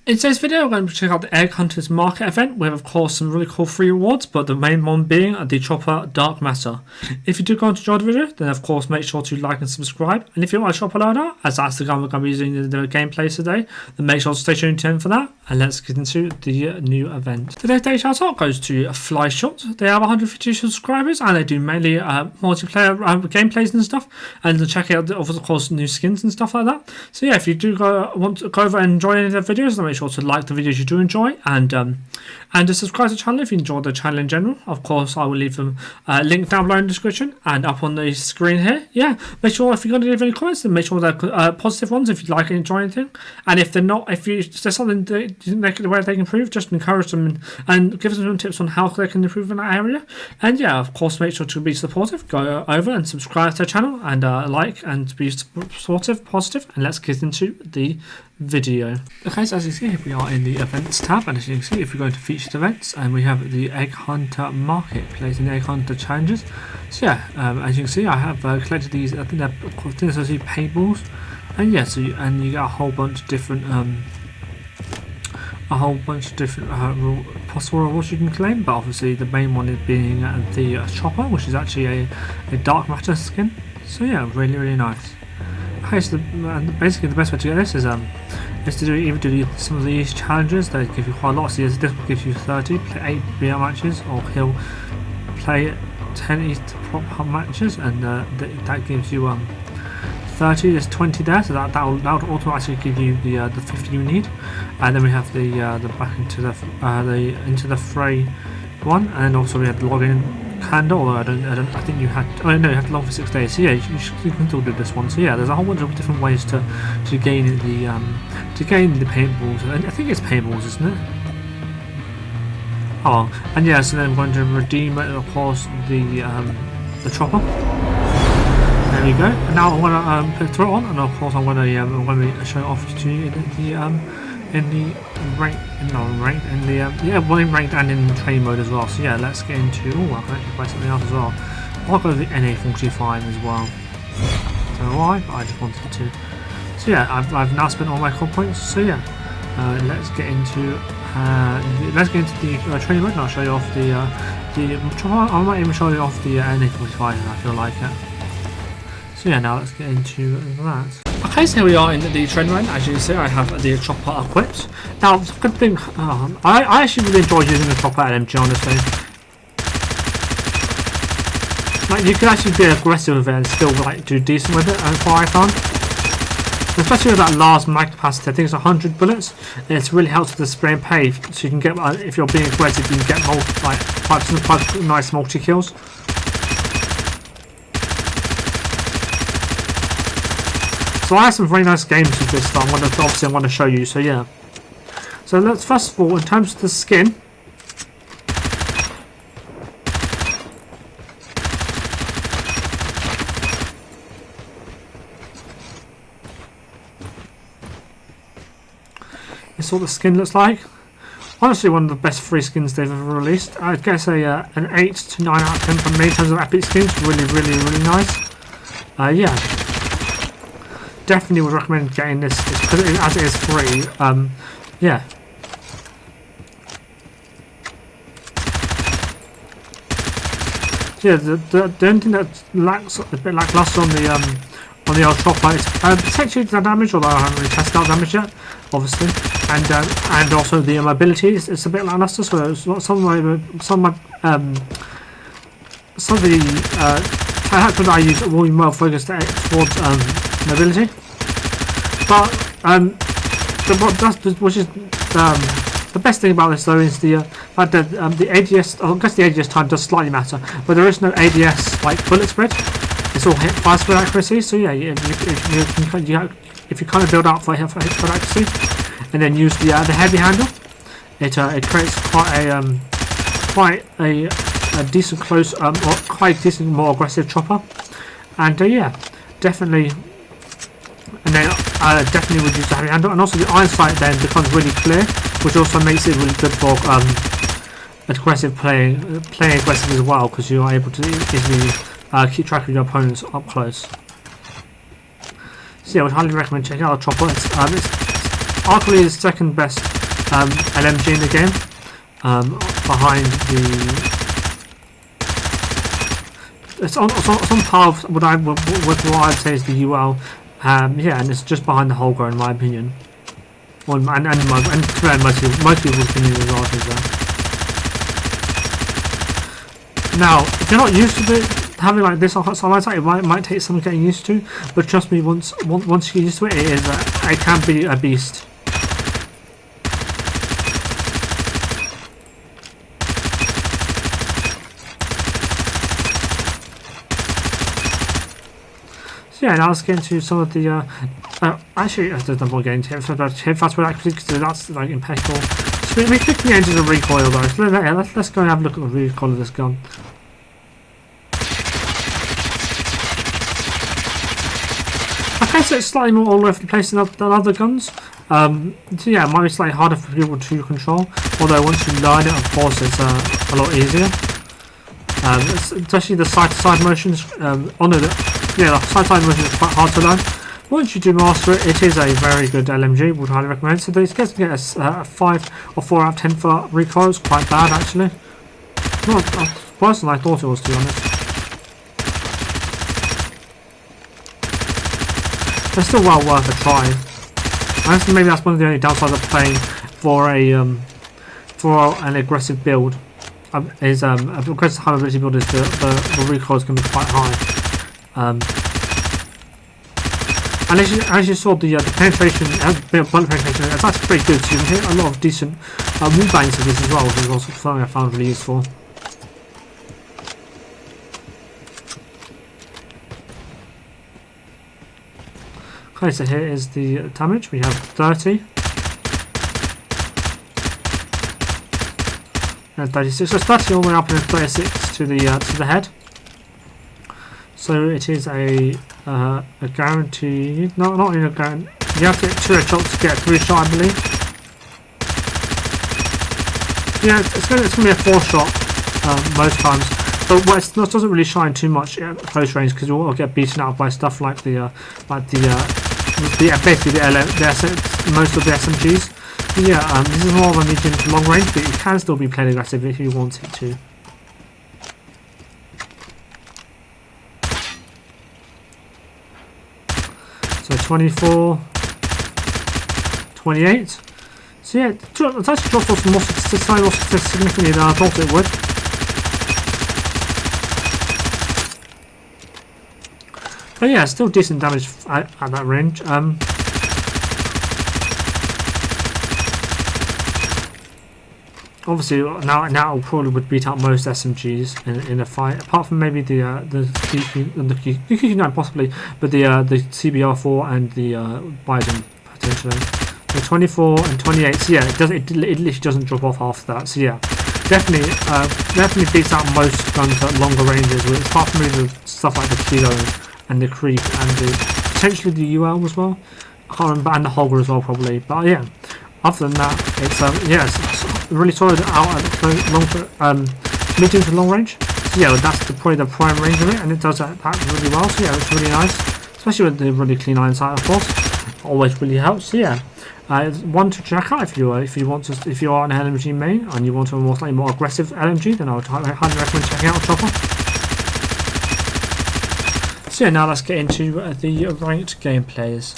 In today's video, we're going to check out the Egg Hunters Market event with, of course, some really cool free rewards, but the main one being the Chopper Dark Matter. If you do go on to enjoy the video, then of course make sure to like and subscribe. And if you want a Chopper Loadout, as that's the gun we're going to be using in the gameplay today, then make sure to stay tuned in for that. And let's get into the new event. Today's day shout out goes to Fly Shot. They have 150 subscribers and they do mainly multiplayer gameplays and stuff. And check out, of course, new skins and stuff like that. So yeah, if you do want to go over and enjoy any of their videos, then make sure to like the videos you do enjoy and to subscribe to the channel if you enjoy the channel in general. Of course, I will leave them link down below in the description and up on the screen here. Yeah, make sure if you're going to leave any comments, then make sure they're positive ones if you like and enjoy anything. And if they're not, if there's something where they can improve, just encourage them and give them some tips on how they can improve in that area. And yeah, of course, make sure to be supportive. Go over and subscribe to the channel and like and be supportive, positive. And let's get into the video. Okay, so as you see, here we are in the events tab, and as you can see, if we go to featured events, and we have the Egg Hunter Marketplace and the Egg Hunter challenges. So yeah, as you can see, I have collected these. I think they're paintballs, and yeah, so and you get a whole bunch of different possible rewards you can claim, but obviously the main one is being the Chopper, which is actually a Dark Matter skin. So yeah, really nice. Okay, so basically the best way to get this is to do some of these challenges. They give you quite a lot. So this will give you 30, play 8 BR matches, or he'll play 10 East Prop matches, and that gives you 30. There's 20 there, so that would automatically give you the 50 you need. And then we have the back into the fray one, and also we have the login calendar, although I think you had, oh no, you have to log for 6 days, so yeah, you can still do this one. So yeah, there's a whole bunch of different ways to gain the paintballs, and I think it's paintballs, isn't it? Oh, and yeah, so then I'm going to redeem it, of course, the Chopper. There we go. And now I'm going to throw it on, and of course I'm going to show it off to you in the ranked and in training mode as well. So yeah, let's get into. Oh, I can actually play something else as well. I'll go to the NA45 as well. I don't know why, but I just wanted to. So yeah, I've now spent all my core points. So yeah, let's get into the training mode, and I'll show you off the I might even show you off the NA45 if I feel like it. So yeah, now let's get into that. Okay, so here we are in the training mode. As you can see, I have the Chopper equipped. Now, the good thing, I actually really enjoy using the Chopper LMG on this thing. Like, you can actually be aggressive with it and still like do decent with it, that's what I found. Especially with that last mag capacity, I think it's 100 bullets. And it really helps with the spray and pay, so you can get, if you're being aggressive, you can get quite nice multi kills. So I have some very nice games with this that I'm going to show you. So yeah. So let's first of all, in terms of the skin. This is what the skin looks like. Honestly, one of the best free skins they've ever released. I'd guess an 8 to 9 out of 10 from me in terms of epic skins. Really nice. Yeah. Definitely would recommend getting this because as it is free. Yeah. Yeah, the only thing that lacks a bit lackluster on the old Chopper is potentially the damage, although I haven't really tested out damage yet, obviously, and also the mobility is a bit lackluster. So some of the attachments I use will be more focused towards mobility, but the best thing about this though is the fact that the ADS, I guess the ADS time does slightly matter, but there is no ADS like bullet spread. It's all hit fire spread accuracy. So yeah, if you kind of build up for hit spread accuracy, and then use the heavy handle, it creates quite a decent close, or quite decent more aggressive chopper, and yeah, definitely. And then definitely would use the heavy handle, and also the iron sight then becomes really clear, which also makes it really good for aggressive playing aggressive as well, because you are able to easily keep track of your opponents up close. So yeah, I would highly recommend checking out the Chopper. arguably the second best LMG in the game, behind the. It's on par with what I'd say is the UL. Yeah, and it's just behind the Holger in my opinion. Well, and most people's opinion as well is there. Now, if you're not used to having like this on light, it might take some getting used to, but trust me, once you get used to it, it can be a beast. So yeah, now let's get into some of the actually, there's no more getting into fast word accuracy because that's like impeccable. So we click the engines of recoil though. So let's go and have a look at the recoil of this gun. Okay, so it's slightly more all over the place than other guns. So yeah, it might be slightly harder for people to control. Although once you learn it, of course, it's a lot easier. Especially the side-to-side motions. Yeah, the side-to-side motion is quite hard to learn. Once you do master it, it is a very good LMG. Would highly recommend. So these guys get a 5 or 4 out of 10 for recoil. It's quite bad actually. Not worse than I thought it was, to be honest. They're still well worth a try. I guess maybe that's one of the only downsides of playing for an aggressive build. Aggressive high mobility build is the recoils can be quite high. And as you saw, the penetration, bullet penetration, it's actually pretty good. So you can hit a lot of decent wall bangs of this as well, which is also something I found really useful. Okay, so here is the damage. We have 30. And 36. So it's 30 all the way up and 36 to the head. So it is a guarantee. No, not in a guarantee. You have to get 2 shots to get 3 shot, I believe. Yeah, it's going to be a 4 shot most times. But it doesn't really shine too much at close range because you will get beaten out by stuff like basically most of the SMGs. Yeah, this is more of a medium to long range, but it can still be played aggressive if you want it to. So 24, 28. So yeah, it's actually dropped off more significantly than I thought it would. But yeah, still decent damage at that range. Obviously, now it probably would beat out most SMGs in a fight, apart from maybe the QQ9 possibly, but the CBR4 and the Biden potentially. So 24 and 28. So yeah, it literally doesn't drop off after that. So yeah, definitely beats out most guns at longer ranges, apart from maybe the stuff like the Kilo and the Creep and potentially the UL as well. I can't remember, and the Holger as well probably. But yeah, other than that, it's it's really solid out at medium to long range. So yeah, that's probably the prime range of it, and it does that really well. So yeah, it's really nice, especially with the really clean iron sight, of course. Always really helps. So yeah, it's one to check out if you are an LMG main and you want a slightly more aggressive LMG. Then I would highly recommend checking out Chopper. So yeah, now let's get into the ranked gameplays.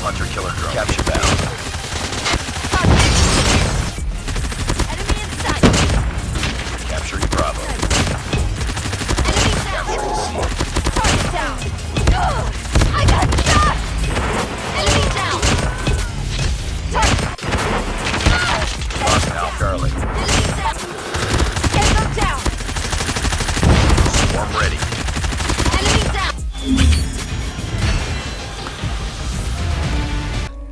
Hunter-killer drone. Capture bound. Enemy in sight. Capturing Bravo. Enemy down. Capturing C. Target down. I got shot. Enemy down. Lost now, Charlie. Enemy down. Tango down. Swarm ready. Enemy down.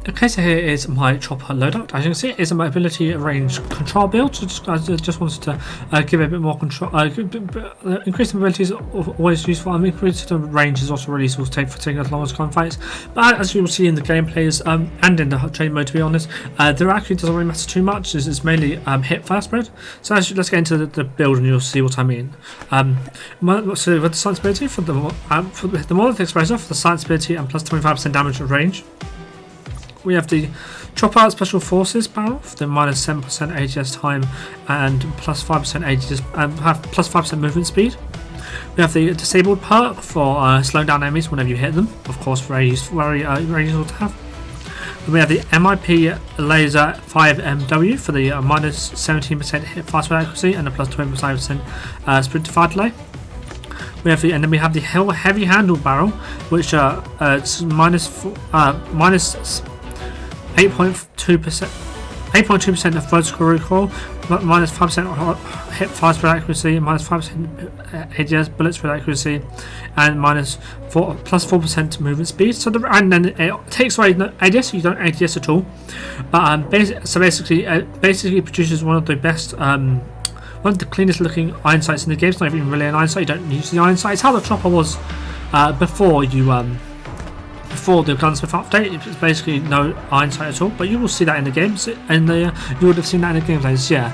Okay, so here is my chopper loadout. As you can see, it is a mobility range control build. So I just wanted to give it a bit more control. Increased mobility is always useful. Increased range is also really useful to taking as long as gunfights. But as you will see in the gameplays and in the training mode, to be honest, there actually doesn't really matter too much. It's mainly hit first mode. So let's get into the build and you'll see what I mean. So with the science ability for the monolith explosive for the science ability and plus 25% damage range. We have the Chopper Special Forces barrel for the minus 7% ADS time and plus 5% ADS have plus 5% movement speed. We have the disabled perk for slowing down enemies whenever you hit them. Of course, very useful to have. And we have the MIP Laser 5MW for the minus 17% hit fast rate accuracy and a plus 25% sprint to fire delay. We have and then we have the heavy handle barrel, which it's minus 8.2% of vertical recoil, minus 5% hit fast with accuracy, minus 5% ADS bullets with accuracy, and plus 4% movement speed. So and then it takes away ADS. You don't ADS at all, but basically it produces one of the best. One of the cleanest looking iron sights in the game. It's not even really an iron sight. You don't use the iron sight. It's how the chopper was before the Gunsmith update. It's basically no iron sight at all, but you will see that in the games, and you would have seen that in the gameplays. Yeah.